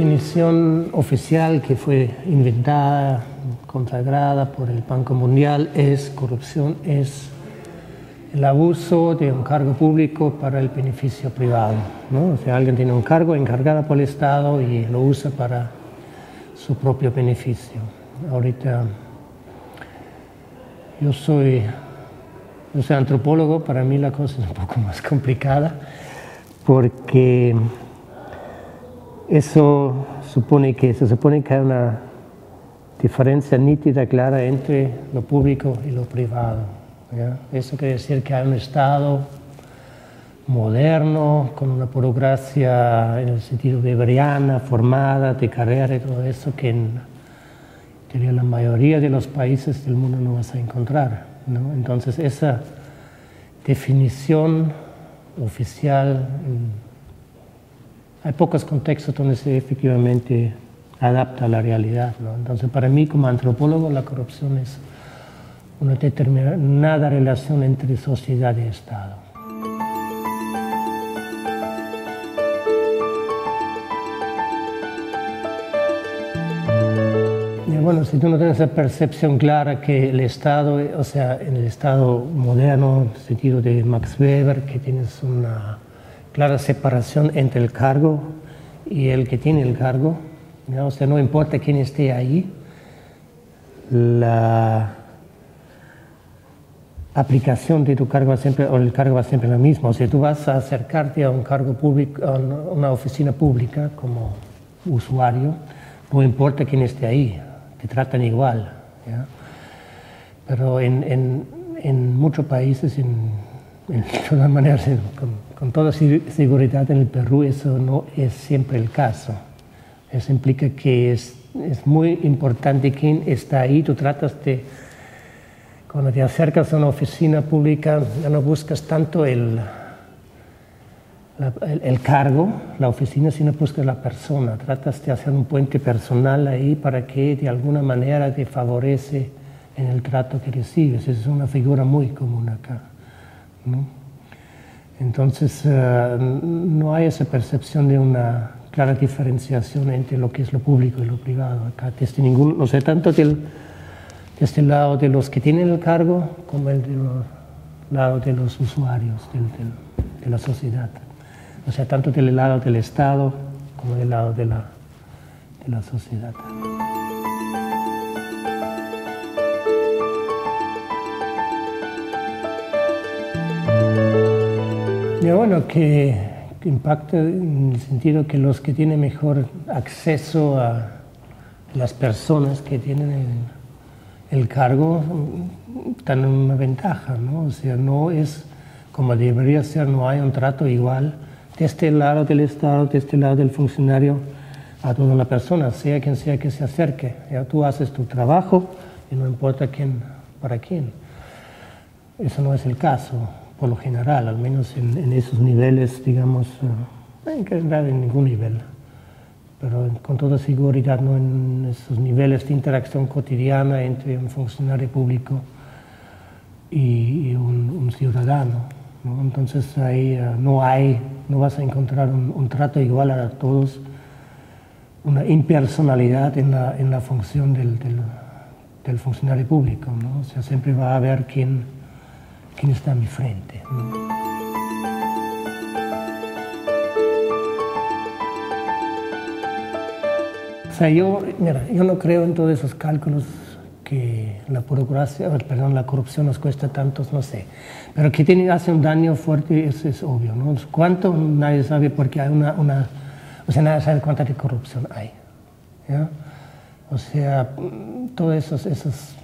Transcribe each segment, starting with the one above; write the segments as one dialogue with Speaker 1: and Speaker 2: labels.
Speaker 1: definición oficial que fue inventada, consagrada por el Banco Mundial es corrupción, es el abuso de un cargo público para el beneficio privado, ¿no? O sea, alguien tiene un cargo encargado por el Estado y lo usa para su propio beneficio. Ahorita yo soy antropólogo, para mí la cosa es un poco más complicada porque se supone que hay una diferencia nítida, clara entre lo público y lo privado, ¿ya? Eso quiere decir que hay un Estado moderno, con una burocracia en el sentido weberiana, formada, de carrera y todo eso, que en la mayoría de los países del mundo no vas a encontrar, ¿no? Entonces esa definición oficial, hay pocos contextos donde se efectivamente adapta a la realidad, ¿no? Entonces para mí como antropólogo la corrupción es una determinada relación entre sociedad y Estado. Bueno, si tú no tienes esa percepción clara que el Estado, o sea, en el Estado moderno, en el sentido de Max Weber, que tienes una clara separación entre el cargo y el que tiene el cargo, ¿no? O sea, no importa quién esté ahí, la aplicación de tu cargo va siempre, o el cargo va siempre la misma. O sea, tú vas a acercarte a un cargo público, a una oficina pública como usuario, no importa quién esté ahí. Te tratan igual, ¿ya? Pero en muchos países, de todas maneras, con toda seguridad en el Perú, eso no es siempre el caso. Eso implica que es muy importante quién está ahí. Tú cuando te acercas a una oficina pública, ya no buscas tanto el cargo, la oficina, sino buscas la persona. Tratas de hacer un puente personal ahí para que de alguna manera te favorece en el trato que recibes. Esa es una figura muy común acá, ¿no? Entonces no hay esa percepción de una clara diferenciación entre lo que es lo público y lo privado acá, o sea, tanto desde el lado de los que tienen el cargo como el lado de los usuarios de la sociedad. O sea, tanto del lado del Estado como del lado de la sociedad. Y bueno, que impacta en el sentido que los que tienen mejor acceso a las personas que tienen el cargo están en una ventaja, ¿no? O sea, no es como debería ser, no hay un trato igual de este lado del Estado, de este lado del funcionario, a toda la persona, sea quien sea que se acerque. Ya tú haces tu trabajo y no importa para quién. Eso no es el caso, por lo general, al menos en esos niveles, digamos, en realidad en ningún nivel, pero con toda seguridad no en esos niveles de interacción cotidiana entre un funcionario público y un ciudadano, ¿no? Entonces ahí no vas a encontrar un trato igual a todos, una impersonalidad en la función del funcionario público, ¿no? O sea, siempre va a haber quién está a mi frente, ¿no? O sea, yo no creo en todos esos cálculos que la corrupción nos cuesta tantos, no sé. Pero que hace un daño fuerte, eso es obvio, ¿no? ¿Cuánto? Nadie sabe porque hay o sea, nadie sabe cuánta de corrupción hay, ¿ya? O sea, todos esos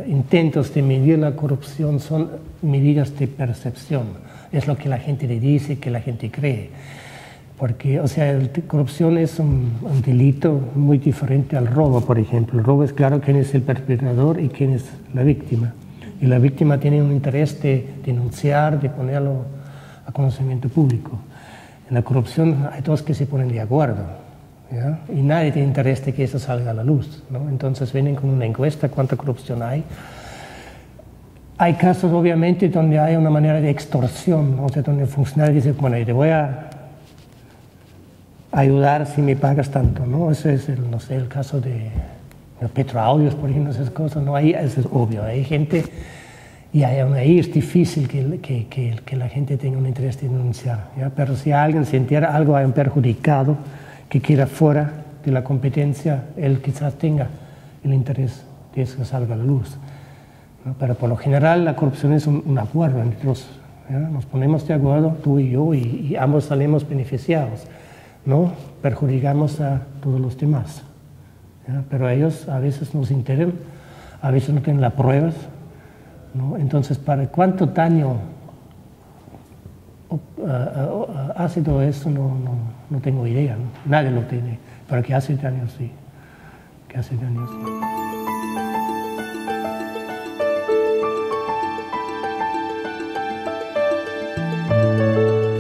Speaker 1: intentos de medir la corrupción son medidas de percepción. Es lo que la gente le dice, que la gente cree. Porque, o sea, la corrupción es un delito muy diferente al robo, por ejemplo. El robo es claro quién es el perpetrador y quién es la víctima. Y la víctima tiene un interés de denunciar, de ponerlo a conocimiento público. En la corrupción hay dos que se ponen de acuerdo, ¿ya? Y nadie tiene interés de que eso salga a la luz, ¿no? Entonces vienen con una encuesta, cuánta corrupción hay. Hay casos, obviamente, donde hay una manera de extorsión, o sea, donde el funcionario dice, bueno, te voy a ayudar si me pagas tanto, ¿no? Ese es, no sé, el caso de Petroaudios, por ejemplo, esas cosas, ¿no? Ahí eso es obvio, hay gente, y ahí es difícil que la gente tenga un interés de denunciar, ¿ya? Pero si alguien sintiera algo a un perjudicado que quiera fuera de la competencia, él quizás tenga el interés de eso que salga a la luz, ¿no? Pero por lo general la corrupción es un acuerdo entre los, ¿ya? Nos ponemos de acuerdo, tú y yo, y ambos salimos beneficiados, no perjudicamos a todos los demás, ¿ya? Pero ellos a veces nos enteran, a veces no tienen las pruebas, ¿no? Entonces, ¿para cuánto daño hace todo esto? No tengo idea, ¿no? Nadie lo tiene, pero que hace daño sí, que hace daño sí.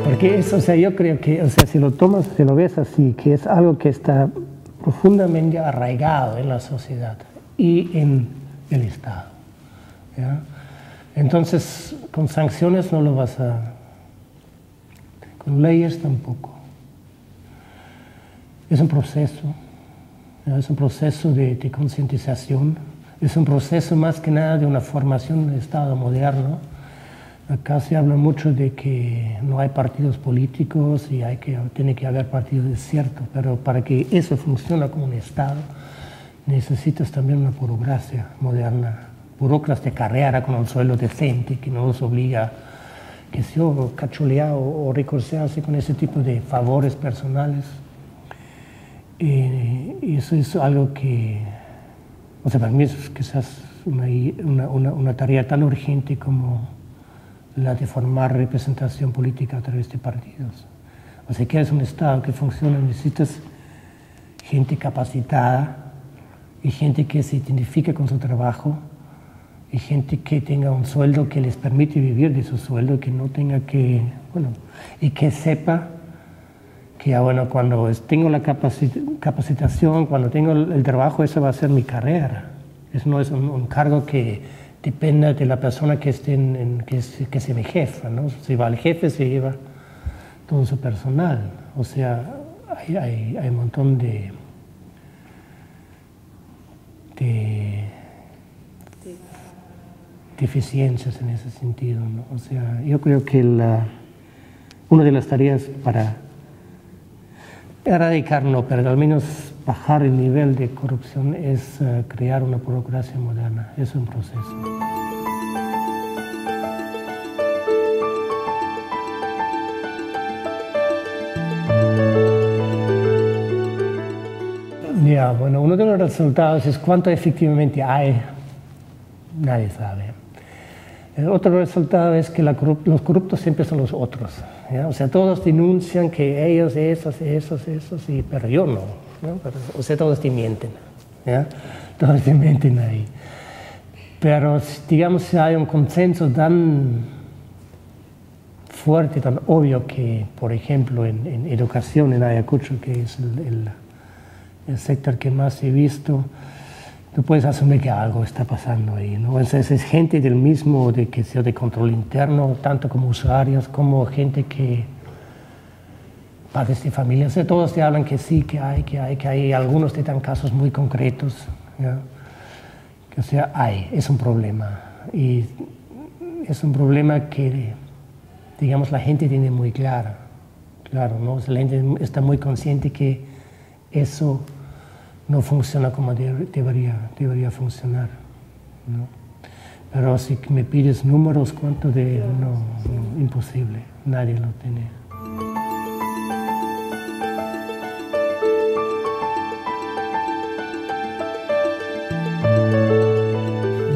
Speaker 1: Porque eso, o sea, yo creo que, o sea, si lo tomas, si lo ves así, que es algo que está profundamente arraigado en la sociedad y en el Estado, ¿ya? Entonces, con sanciones no lo vas a... con leyes tampoco. Es un proceso, ¿ya? Es un proceso de concientización, es un proceso más que nada de una formación del Estado moderno. Acá se habla mucho de que no hay partidos políticos y tiene que haber partidos, es cierto, pero para que eso funcione como un Estado necesitas también una burocracia moderna, burocracia de carrera con un sueldo decente que no nos obliga, que se cachulear o recorsearse con ese tipo de favores personales. Y eso es algo que, o sea, para mí es quizás una tarea tan urgente como la de formar representación política a través de partidos. O sea, que es un Estado que funciona, necesitas gente capacitada y gente que se identifique con su trabajo y gente que tenga un sueldo que les permite vivir de su sueldo, que no tenga que, bueno, y que sepa que, bueno, cuando tengo la capacitación, cuando tengo el trabajo, eso va a ser mi carrera. Eso no es un cargo que depende de la persona que esté que sea mi jefa, ¿no? Si va el jefe, se lleva todo su personal. O sea, hay un montón de deficiencias en ese sentido, ¿no? O sea, yo creo que una de las tareas para erradicar, no, pero al menos bajar el nivel de corrupción es crear una burocracia moderna. Es un proceso. Ya, bueno, uno de los resultados es cuánto efectivamente hay, nadie sabe. El otro resultado es que los corruptos siempre son los otros, ¿ya? O sea, todos denuncian que ellos, esos, pero yo no, ¿no? Pero, o sea, todos te mienten, ¿ya? Todos te mienten ahí. Pero, digamos, si hay un consenso tan fuerte, tan obvio que, por ejemplo, en educación en Ayacucho, que es el sector que más he visto, tú puedes asumir que algo está pasando ahí, ¿no? Entonces es gente del mismo, que sea de control interno, tanto como usuarios, como gente que padres de familia, o sea, todos te hablan que sí, que hay, algunos te dan casos muy concretos, ¿ya? Que, o sea, es un problema, y es un problema que, digamos, la gente tiene muy claro, ¿no? O sea, la gente está muy consciente que eso no funciona como debería funcionar, ¿no? Pero si me pides números, ¿cuánto de...? No, imposible, nadie lo tiene.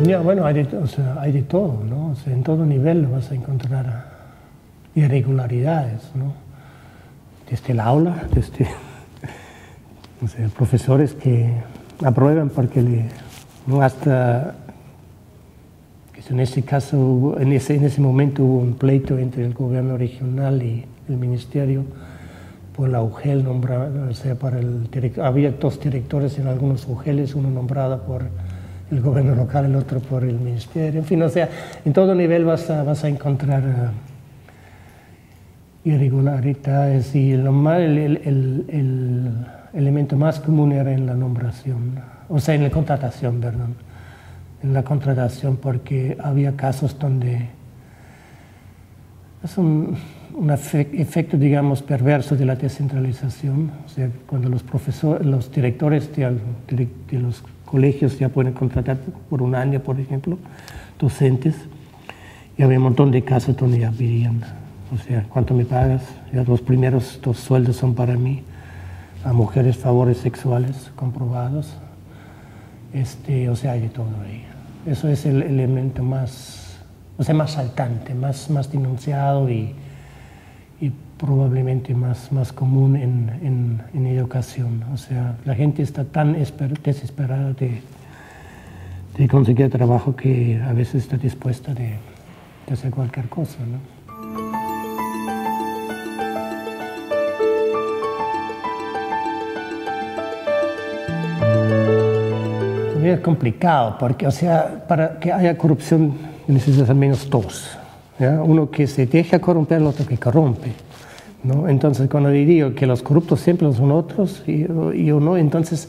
Speaker 1: Ya, bueno, hay de todo, ¿no? O sea, en todo nivel vas a encontrar irregularidades, ¿no? Desde el aula, o sea, profesores que aprueban porque no hasta que en ese caso, en ese momento hubo un pleito entre el gobierno regional y el ministerio por la UGEL nombrada, o sea, había dos directores en algunos UGELes, uno nombrado por el gobierno local, el otro por el ministerio, en fin, o sea, en todo nivel vas a encontrar irregularidades y el elemento más común era en la nombración, o sea, en la contratación, perdón. En la contratación, porque había casos donde es un efecto, digamos, perverso de la descentralización, o sea, cuando los directores de los colegios ya pueden contratar por un año, por ejemplo, docentes, y había un montón de casos donde ya pedían, o sea, ¿cuánto me pagas? Ya los primeros 2 sueldos son para mí, a mujeres favores sexuales comprobados, o sea, hay de todo ahí. Eso es el elemento más, o sea, más saltante, más denunciado y probablemente más común en educación. O sea, la gente está tan desesperada de conseguir trabajo que a veces está dispuesta de hacer cualquier cosa, ¿no? Es complicado porque, o sea, para que haya corrupción necesitas al menos 2, ¿ya? Uno que se deja corromper, el otro que corrompe, ¿no? Entonces, cuando digo que los corruptos siempre son otros y yo no, entonces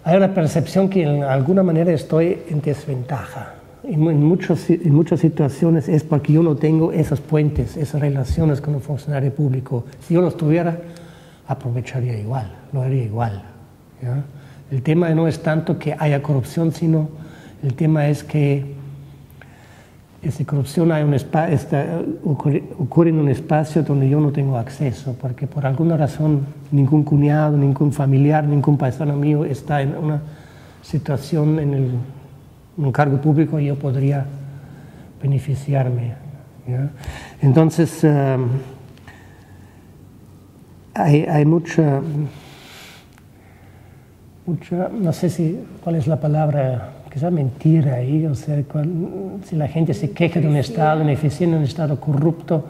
Speaker 1: hay una percepción que en alguna manera estoy en desventaja. En muchas situaciones es porque yo no tengo esos puentes, esas relaciones con un funcionario público. Si yo los tuviera, aprovecharía igual, lo haría igual, ¿ya? El tema no es tanto que haya corrupción, sino el tema es que esa corrupción ocurre en un espacio donde yo no tengo acceso, porque por alguna razón ningún cuñado, ningún familiar, ningún paisano mío está en una situación en un cargo público y yo podría beneficiarme, ¿ya? Entonces, hay mucha, no sé cuál es la palabra, quizá mentira ahí, o sea, si la gente se queja de un Estado ineficiente, un Estado corrupto,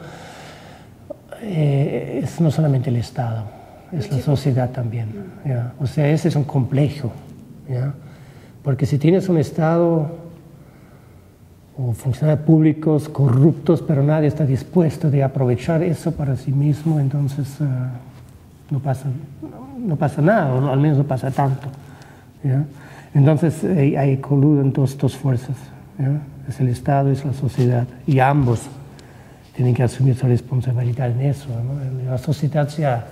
Speaker 1: es no solamente el Estado, es la sociedad también, ¿ya? O sea, ese es un complejo, ¿ya? Porque si tienes un Estado o funcionarios públicos corruptos, pero nadie está dispuesto de aprovechar eso para sí mismo, entonces no pasa nada, o al menos no pasa tanto, ¿ya? Entonces hay coluden dos fuerzas, ¿ya? Es el Estado y es la sociedad, y ambos tienen que asumir su responsabilidad en eso, ¿no? La sociedad se ha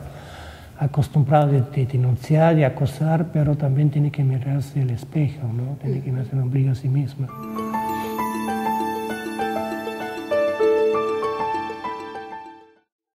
Speaker 1: acostumbrado de denunciar y acosar, pero también tiene que mirarse el espejo, ¿no? Tiene que mirarse el ombligo a sí misma.